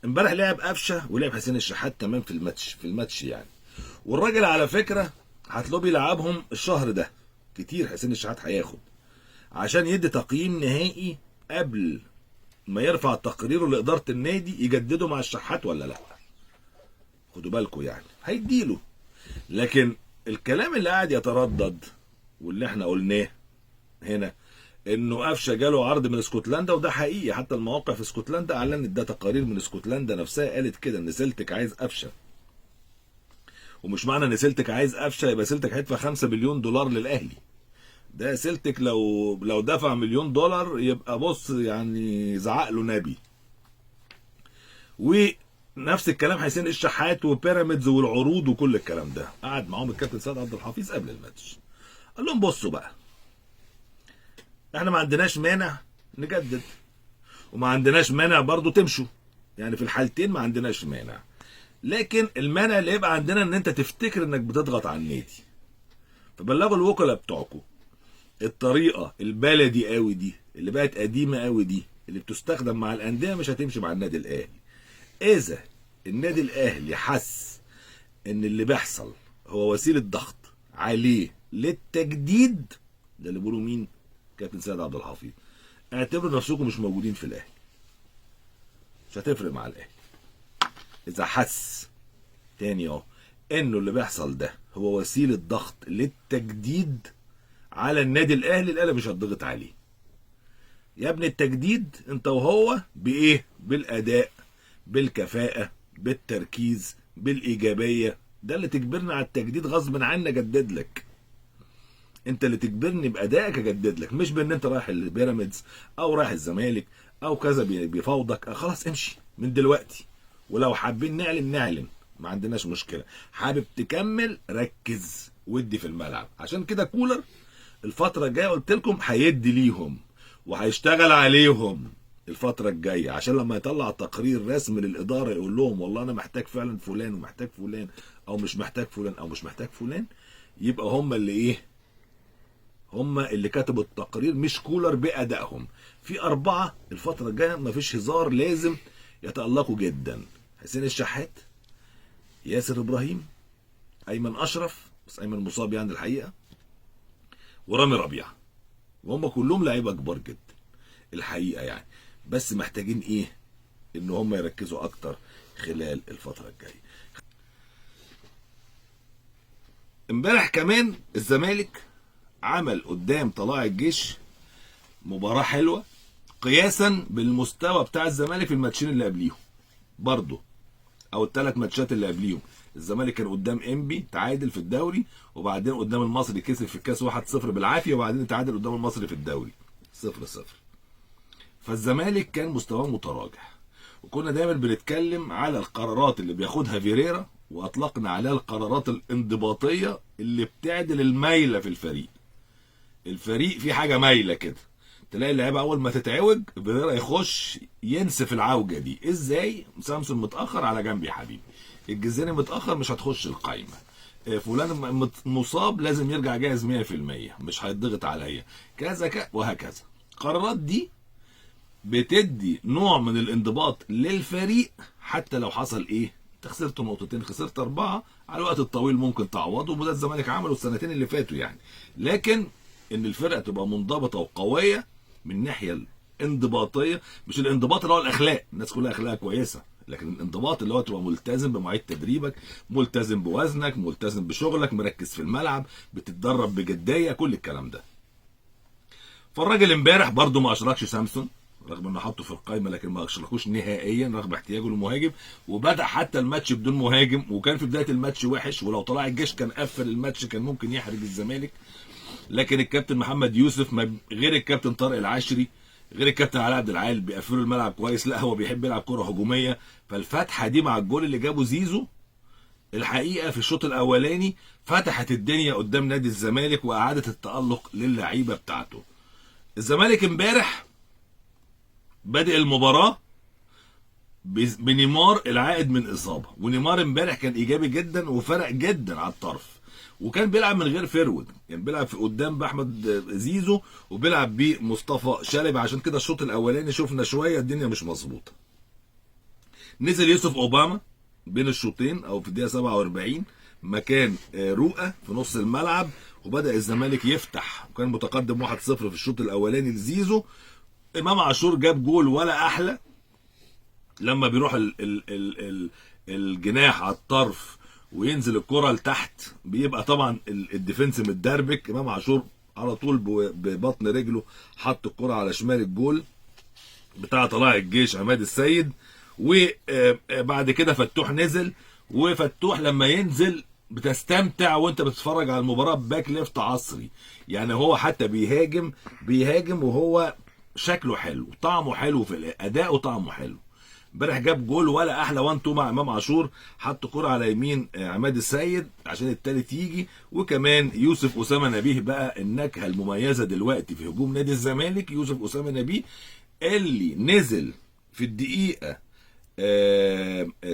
امبارح لعب قفشه ولعب حسين الشحات تمام في الماتش يعني. والراجل على فكره هتلاقيه بيلعبهم الشهر ده كتير. حسين الشحات هياخد عشان يدي تقييم نهائي قبل ما يرفع تقريره لاداره النادي يجدده مع الشحات ولا لا. خدوا بالكم يعني هيديله. لكن الكلام اللي قاعد يتردد واللي احنا قلناه هنا انه قفشه جاله عرض من اسكتلندا، وده حقيقي. حتى المواقع في اسكتلندا اعلنت ده، تقارير من اسكتلندا نفسها قالت كده ان سيلتك عايز قفشه. ومش معنى ان سيلتك عايز قفشه يبقى سيلتك هيدفع 5 مليون دولار للاهلي. ده سيلتك لو دفع مليون دولار يبقى بص يعني زعق له نبي. ونفس الكلام حسين الشحات وبيراميدز والعروض وكل الكلام ده. قعد معاهم الكابتن سيد عبد الحفيظ قبل الماتش قال لهم بصوا بقى، احنا ما عندناش مانع نجدد وما عندناش مانع برضو تمشوا، يعني في الحالتين ما عندناش مانع. لكن المانع اللي يبقى عندنا ان انت تفتكر انك بتضغط على النادي. فبلغوا الوكلاء بتوعكم الطريقه البلدي قوي دي اللي بقت قديمه قوي دي اللي بتستخدم مع الانديه مش هتمشي مع النادي الاهلي. اذا النادي الاهلي حس ان اللي بيحصل هو وسيله ضغط عليه للتجديد، ده اللي بيقولوا مين؟ كابتن سيد عبد الحفيظ. اعتبروا نفسكم مش موجودين في الاهلي، مش هتفرق مع الاهلي. اذا حس تاني اهو انه اللي بيحصل ده هو وسيله ضغط للتجديد على النادي الاهلي، الاهلي مش هتضغط عليه. يا ابني التجديد انت وهو بايه؟ بالاداء، بالكفاءه، بالتركيز، بالايجابيه. ده اللي تجبرني على التجديد غصب عني اجدد لك. انت اللي تجبرني بادائك اجدد لك، مش بان انت رايح البيراميدز او رايح الزمالك او كذا بيفاوضك. خلاص امشي من دلوقتي. ولو حابين نعلن ما عندناش مشكله. حابب تكمل ركز ودي في الملعب. عشان كده كولر الفتره الجايه قلت لكم هيدي ليهم وهيشتغل عليهم الفتره الجايه، عشان لما يطلع تقرير رسمي للاداره يقول لهم والله انا محتاج فعلا فلان ومحتاج فلان او مش محتاج فلان او مش محتاج فلان، يبقى هم اللي ايه؟ هم اللي كتبوا التقرير مش كولر بأدائهم. في 4 الفترة الجاية مفيش هزار، لازم يتألقوا جدا. حسين الشحات، ياسر إبراهيم، أيمن أشرف، بس أيمن مصاب يعني الحقيقة، ورامي ربيعة. وهم كلهم لعيبة كبار جدا الحقيقة يعني. بس محتاجين إيه؟ إن هم يركزوا أكتر خلال الفترة الجاية. امبارح كمان الزمالك عمل قدام طلائع الجيش مباراة حلوة قياسا بالمستوى بتاع الزمالك في الماتشين اللي قبليهم برضه، او ال3 ماتشات اللي قبليهم. الزمالك كان قدام انبي تعادل في الدوري، وبعدين قدام المصري كسب في الكاس 1-0 بالعافيه، وبعدين تعادل قدام المصري في الدوري 0-0. فالزمالك كان مستواه متراجع. وكنا دايما بنتكلم على القرارات اللي بياخدها فيريرا، واطلقنا عليها القرارات الانضباطيه اللي بتعدل الميله في الفريق في حاجه مايله كده. تلاقي اللعيبه اول ما تتعوج فيريرا يخش ينسف العوجه دي. ازاي؟ سامسون متاخر على جنب يا حبيبي، الجزيري متاخر مش هتخش القايمه، فلان مصاب لازم يرجع جاهز 100%، مش هيتضغط عليا كذا وهكذا. القرارات دي بتدي نوع من الانضباط للفريق، حتى لو حصل ايه؟ انت خسرت نقطتين، خسرت 4، على الوقت الطويل ممكن تعوضه، وده الزمالك عمله السنتين اللي فاتوا يعني. لكن ان الفرقه تبقى منضبطه وقويه من الناحيه الانضباطيه، مش الانضباط اللي هو الاخلاق، الناس كلها اخلاقها كويسه، لكن الانضباط اللي هو تبقى ملتزم بمواعيد تدريبك، ملتزم بوزنك، ملتزم بشغلك، مركز في الملعب، بتتدرب بجديه، كل الكلام ده. فالراجل امبارح برده ما اشركش سامسون رغم انه حطه في القائمه، لكن ما اشركوش نهائيا رغم احتياجه للمهاجم، وبدا حتى الماتش بدون مهاجم، وكان في بدايه الماتش وحش، ولو طلع الجيش كان قفل الماتش كان ممكن يحرج الزمالك. لكن الكابتن محمد يوسف غير الكابتن طارق العشري غير الكابتن علاء عبد العال بيقفلوا الملعب كويس، لا هو بيحب يلعب كره هجوميه. فالفتحه دي مع الجول اللي جابه زيزو الحقيقه في الشوط الاولاني فتحت الدنيا قدام نادي الزمالك واعادت التالق للعيبه بتاعته. الزمالك امبارح بادئ المباراه بنيمار العائد من اصابه، ونيمار امبارح كان ايجابي جدا وفرق جدا على الطرف، وكان بيلعب من غير فيرود، يعني بيلعب في قدام باحمد زيزو وبيلعب بمصطفى شلبي. عشان كده الشوط الاولاني شفنا شويه الدنيا مش مظبوطه. نزل يوسف اوباما بين الشوطين او في الدقيقه 47 مكان رؤى في نص الملعب، وبدا الزمالك يفتح وكان متقدم 1-0 في الشوط الاولاني لزيزو. امام عاشور جاب جول ولا احلى لما بيروح الجناح على الطرف وينزل الكره لتحت، بيبقى طبعا الديفنس متدربك. امام عاشور على طول ببطن رجله حط الكره على شمال الجول بتاع طلائع الجيش عماد السيد. وبعد كده فتوح نزل، وفتوح لما ينزل بتستمتع وانت بتتفرج على المباراه باك ليفت عصري. يعني هو حتى بيهاجم وهو شكله حلو، طعمه حلو في الاداء وطعمه حلو. امبارح جاب جول ولا احلى 1-2 مع امام عاشور، حط كرة على يمين عماد السيد عشان التالت يجي. وكمان يوسف اسامه نبيه بقى النكهه المميزه دلوقتي في هجوم نادي الزمالك. يوسف اسامه نبيه اللي نزل في الدقيقه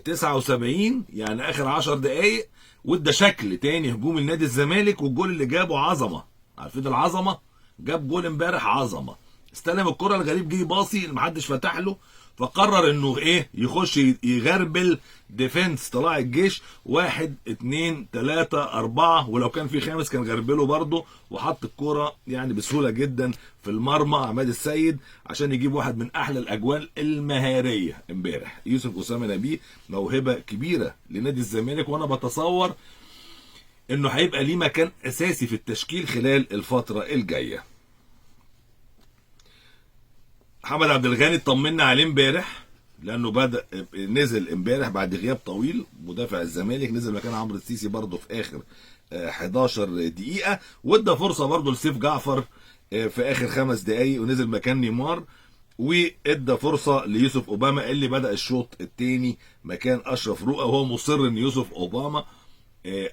79 يعني اخر 10 دقائق، وادى شكل تاني هجوم النادي الزمالك. والجول اللي جابه عظمه، عارفين العظمه؟ جاب جول امبارح عظمه. استلم الكره، الغريب جه باصي اللي محدش فتح له، فقرر انه يخش يغربل ديفنس طلائع الجيش 1 2 3 4، ولو كان في خامس كان غربله برضه، وحط الكوره يعني بسهوله جدا في المرمى عماد السيد عشان يجيب واحد من احلى الاجوال المهاريه امبارح. يوسف اسامه نبيه موهبه كبيره لنادي الزمالك، وانا بتصور انه هيبقى ليه مكان اساسي في التشكيل خلال الفتره الجايه. محمد عبد الغني اطمنا عليه امبارح لانه نزل امبارح بعد غياب طويل، مدافع الزمالك نزل مكان عمرو السيسي برضه في اخر 11 دقيقه، وادى فرصه برضه لسيف جعفر في اخر 5 دقائق ونزل مكان نيمار، وادى فرصه ليوسف اوباما اللي بدا الشوط الثاني مكان اشرف رؤى، وهو مصر ان يوسف اوباما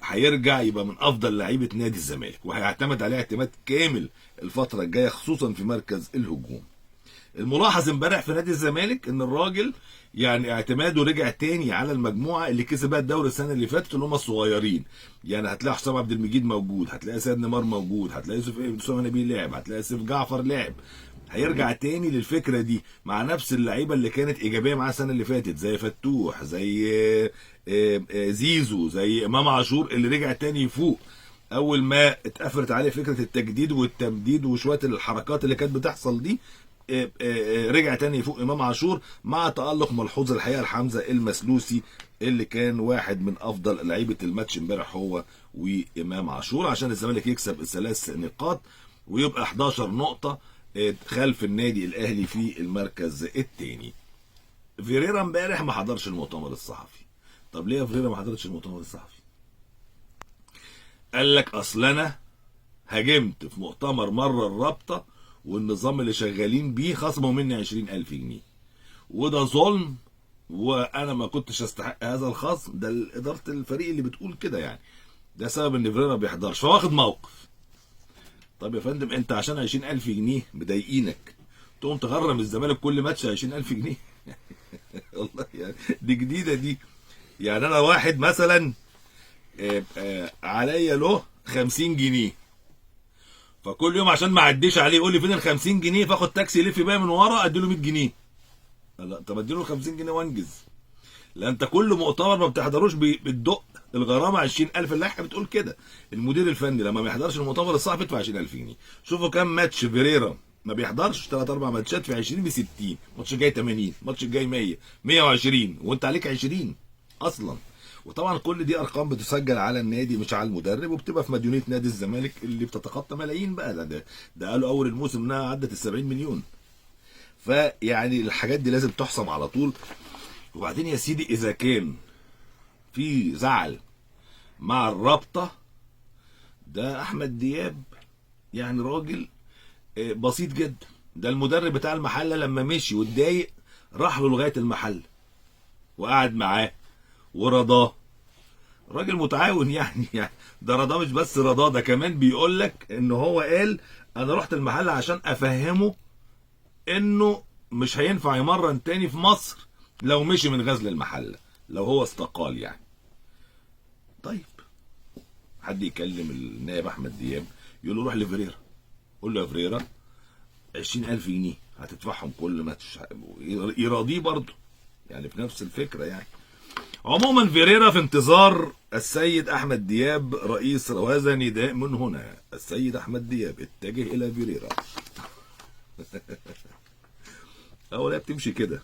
هيرجع يبقى من افضل لعيبه نادي الزمالك، وهيعتمد عليه اعتماد كامل الفتره الجايه خصوصا في مركز الهجوم. الملاحظ امبارح في نادي الزمالك ان الراجل يعني اعتماده رجع تاني على المجموعه اللي كسبت الدوري السنه اللي فاتت اللي هم الصغيرين. يعني هتلاقي حسام عبد المجيد موجود، هتلاقي سيد نيمار موجود، هتلاقي يوسف اسامه نبيه لعب، هتلاقي سيف جعفر لعب. هيرجع تاني للفكره دي مع نفس اللعيبه اللي كانت ايجابيه معاه السنه اللي فاتت، زي فتوح، زي زيزو، زي امام عاشور اللي رجع تاني يفوق اول ما اتقفلت عليه فكره التجديد والتمديد وشويه الحركات اللي كانت بتحصل دي. رجع تاني يفوق امام عاشور مع تألق ملحوظ الحقيقه لحمزه المسلوسي اللي كان واحد من افضل لعيبه الماتش امبارح هو وامام عاشور، عشان الزمالك يكسب ال3 نقاط ويبقى 11 نقطه خلف النادي الاهلي في المركز الثاني. فيريرا امبارح ما حضرش المؤتمر الصحفي. طب ليه فيريرا ما حضرش المؤتمر الصحفي؟ قال لك اصل انا هاجمت في مؤتمر مره الرابطه والنظام اللي شغالين بيه خصموا مني 20,000 جنيه، وده ظلم وانا ما كنتش استحق هذا الخصم. ده اداره الفريق اللي بتقول كده، يعني ده سبب ان فيريرا ما بيحضرش، فواخد موقف. طب يا فندم انت عشان 20,000 جنيه مضايقينك تقوم تغرم الزمالك كل ماتش 20,000 جنيه؟ والله يعني دي جديده دي. يعني انا واحد مثلا عليا له 50 جنيه، فكل يوم عشان ما اعديش عليه يقول لي فين ال 50 جنيه، فاخد تاكسي يلف بيا من ورا اديله 100 جنيه. لا طب اديله 50 جنيه وانجز. لا انت كل مؤتمر ما بتحضروش بتدق الغرامه 20,000. اللائحه بتقول كده. المدير الفني لما ما يحضرش المؤتمر الصحفي يدفع 20,000 جنيه. شوفوا كام ماتش فيريرا ما بيحضرش، 3 4 ماتشات في 20 ب 60، ماتش جاي 80، ماتش جاي 100 120، وانت عليك 20 اصلا. وطبعا كل دي ارقام بتسجل على النادي مش على المدرب، وبتبقى في مديونيه نادي الزمالك اللي بتتخطى ملايين بقى. ده قالوا اول الموسم انها عدت ال70 مليون. فيعني الحاجات دي لازم تحسم على طول. وبعدين يا سيدي اذا كان في زعل مع الرابطه، ده احمد دياب يعني راجل بسيط جدا. ده المدرب بتاع المحله لما مشي واتضايق راح له لغايه المحل وقعد معاه ورضاه. راجل متعاون يعني ده رضاه، مش بس رضاه، ده كمان بيقول لك ان هو قال انا رحت المحل عشان افهمه انه مش هينفع يمرن تاني في مصر لو مشي من غزل المحله، لو هو استقال يعني. طيب حد يكلم النائب احمد دياب يقول له روح لفريرا قول له يا فريرا 20,000 جنيه هتدفعهم كل ماتش، يراضيه برضه. يعني في نفس الفكره يعني. عموما فيريرا في انتظار السيد احمد دياب رئيس، وهذا نداء من هنا، السيد احمد دياب اتجه الى فيريرا. اول هي بتمشي كده.